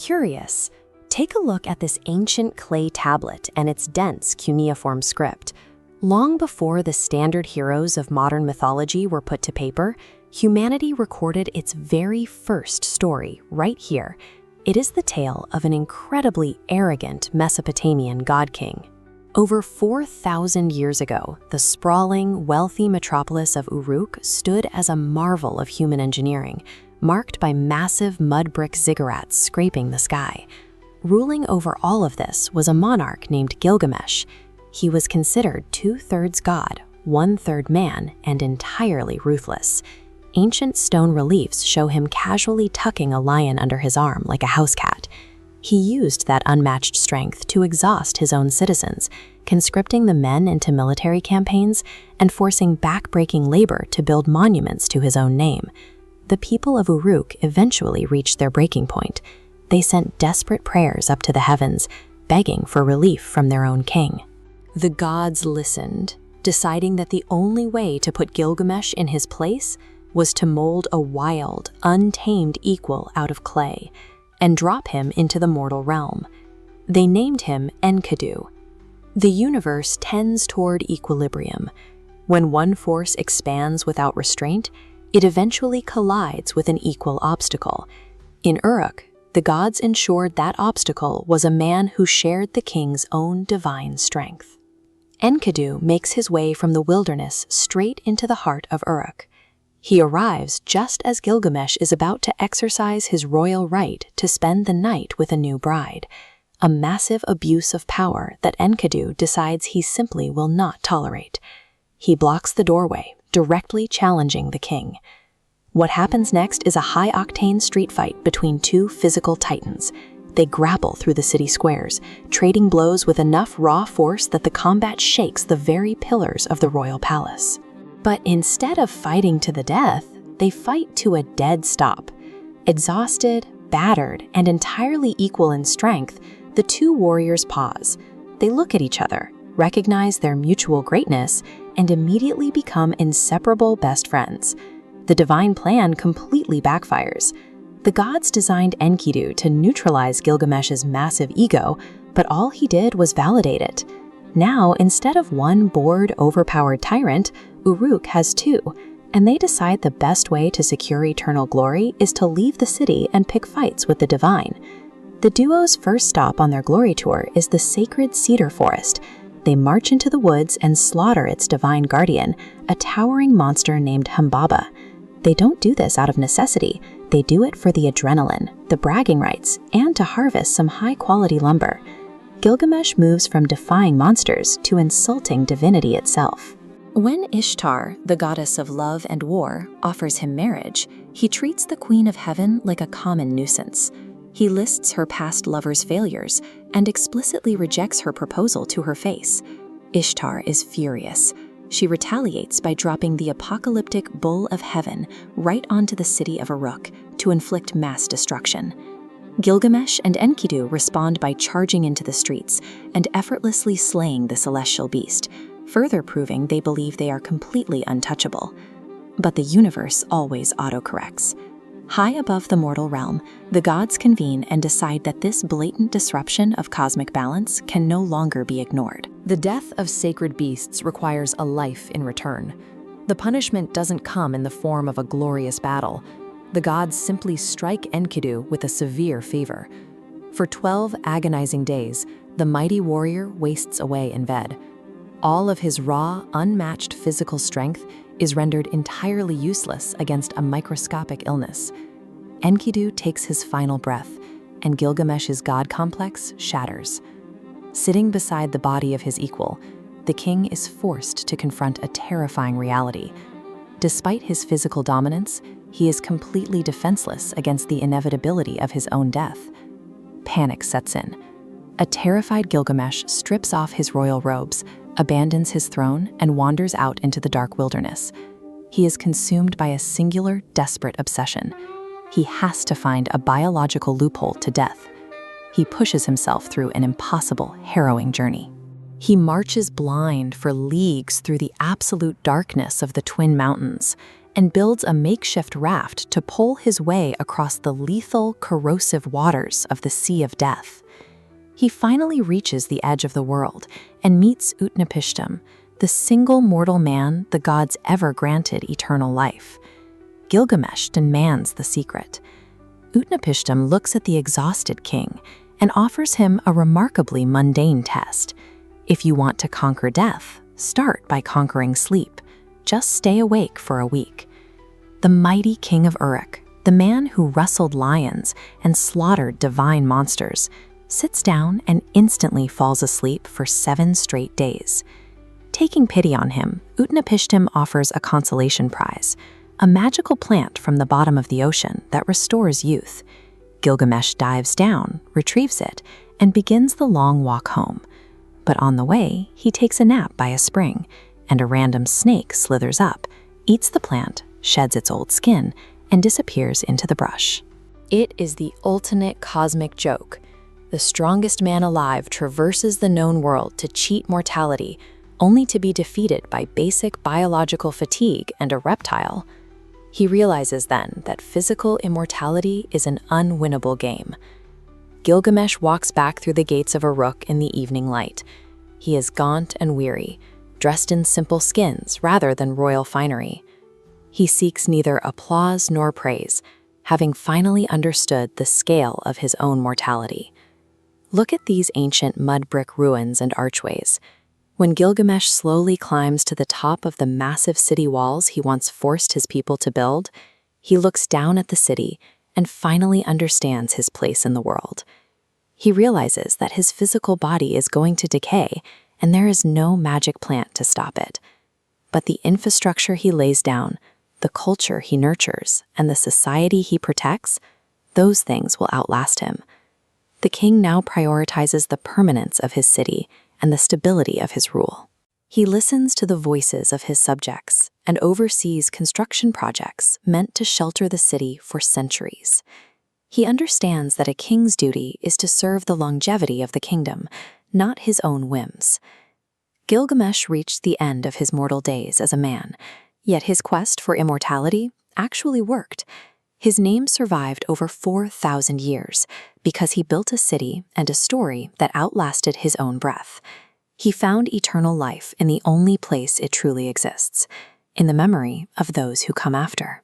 curious, take a look at this ancient clay tablet and its dense cuneiform script. Long before the standard heroes of modern mythology were put to paper, humanity recorded its very first story right here. It is the tale of an incredibly arrogant Mesopotamian god-king. Over 4,000 years ago, the sprawling, wealthy metropolis of Uruk stood as a marvel of human engineering, marked by massive mud brick ziggurats scraping the sky. Ruling over all of this was a monarch named Gilgamesh. He was considered 2/3 god, 1/3 man, and entirely ruthless. Ancient stone reliefs show him casually tucking a lion under his arm like a house cat. He used that unmatched strength to exhaust his own citizens, conscripting the men into military campaigns and forcing back-breaking labor to build monuments to his own name. The people of Uruk eventually reached their breaking point. They sent desperate prayers up to the heavens, begging for relief from their own king. The gods listened, deciding that the only way to put Gilgamesh in his place was to mold a wild, untamed equal out of clay and drop him into the mortal realm. They named him Enkidu. The universe tends toward equilibrium. When one force expands without restraint, it eventually collides with an equal obstacle. In Uruk, the gods ensured that obstacle was a man who shared the king's own divine strength. Enkidu makes his way from the wilderness straight into the heart of Uruk. He arrives just as Gilgamesh is about to exercise his royal right to spend the night with a new bride, a massive abuse of power that Enkidu decides he simply will not tolerate. He blocks the doorway, directly challenging the king. What happens next is a high-octane street fight between two physical titans. They grapple through the city squares, trading blows with enough raw force that the combat shakes the very pillars of the royal palace. But instead of fighting to the death, they fight to a dead stop. Exhausted, battered, and entirely equal in strength, the two warriors pause. They look at each other, recognize their mutual greatness, and immediately become inseparable best friends. The divine plan completely backfires. The gods designed Enkidu to neutralize Gilgamesh's massive ego, but all he did was validate it. Now, instead of one bored, overpowered tyrant, Uruk has two, and they decide the best way to secure eternal glory is to leave the city and pick fights with the divine. The duo's first stop on their glory tour is the sacred cedar forest. They march into the woods and slaughter its divine guardian, a towering monster named Humbaba. They don't do this out of necessity. They do it for the adrenaline, the bragging rights, and to harvest some high-quality lumber. Gilgamesh moves from defying monsters to insulting divinity itself. When Ishtar, the goddess of love and war, offers him marriage, he treats the Queen of Heaven like a common nuisance. He lists her past lover's failures and explicitly rejects her proposal to her face. Ishtar is furious. She retaliates by dropping the apocalyptic Bull of Heaven right onto the city of Uruk to inflict mass destruction. Gilgamesh and Enkidu respond by charging into the streets and effortlessly slaying the celestial beast, further proving they believe they are completely untouchable. But the universe always autocorrects. High above the mortal realm, the gods convene and decide that this blatant disruption of cosmic balance can no longer be ignored. The death of sacred beasts requires a life in return. The punishment doesn't come in the form of a glorious battle. The gods simply strike Enkidu with a severe fever. For 12 agonizing days, the mighty warrior wastes away in bed. All of his raw, unmatched physical strength is rendered entirely useless against a microscopic illness. Enkidu takes his final breath, and Gilgamesh's god complex shatters. Sitting beside the body of his equal, the king is forced to confront a terrifying reality. Despite his physical dominance, he is completely defenseless against the inevitability of his own death. Panic sets in. A terrified Gilgamesh strips off his royal robes, abandons his throne, and wanders out into the dark wilderness. He is consumed by a singular, desperate obsession. He has to find a biological loophole to death. He pushes himself through an impossible, harrowing journey. He marches blind for leagues through the absolute darkness of the Twin Mountains, and builds a makeshift raft to pole his way across the lethal, corrosive waters of the Sea of Death. He finally reaches the edge of the world and meets Utnapishtim, the single mortal man the gods ever granted eternal life. Gilgamesh demands the secret. Utnapishtim looks at the exhausted king and offers him a remarkably mundane test. If you want to conquer death, start by conquering sleep. Just stay awake for a week. The mighty king of Uruk, the man who wrestled lions and slaughtered divine monsters, sits down and instantly falls asleep for 7 straight days. Taking pity on him, Utnapishtim offers a consolation prize, a magical plant from the bottom of the ocean that restores youth. Gilgamesh dives down, retrieves it, and begins the long walk home. But on the way, he takes a nap by a spring, and a random snake slithers up, eats the plant, sheds its old skin, and disappears into the brush. It is the ultimate cosmic joke. The strongest man alive traverses the known world to cheat mortality, only to be defeated by basic biological fatigue and a reptile. He realizes then that physical immortality is an unwinnable game. Gilgamesh walks back through the gates of Uruk in the evening light. He is gaunt and weary, dressed in simple skins rather than royal finery. He seeks neither applause nor praise, having finally understood the scale of his own mortality. Look at these ancient mud brick ruins and archways. When Gilgamesh slowly climbs to the top of the massive city walls he once forced his people to build, he looks down at the city and finally understands his place in the world. He realizes that his physical body is going to decay, and there is no magic plant to stop it. But the infrastructure he lays down, the culture he nurtures, and the society he protects, those things will outlast him. The king now prioritizes the permanence of his city and the stability of his rule. He listens to the voices of his subjects and oversees construction projects meant to shelter the city for centuries. He understands that a king's duty is to serve the longevity of the kingdom, not his own whims. Gilgamesh reached the end of his mortal days as a man, yet his quest for immortality actually worked. His name survived over 4,000 years because he built a city and a story that outlasted his own breath. He found eternal life in the only place it truly exists, in the memory of those who come after.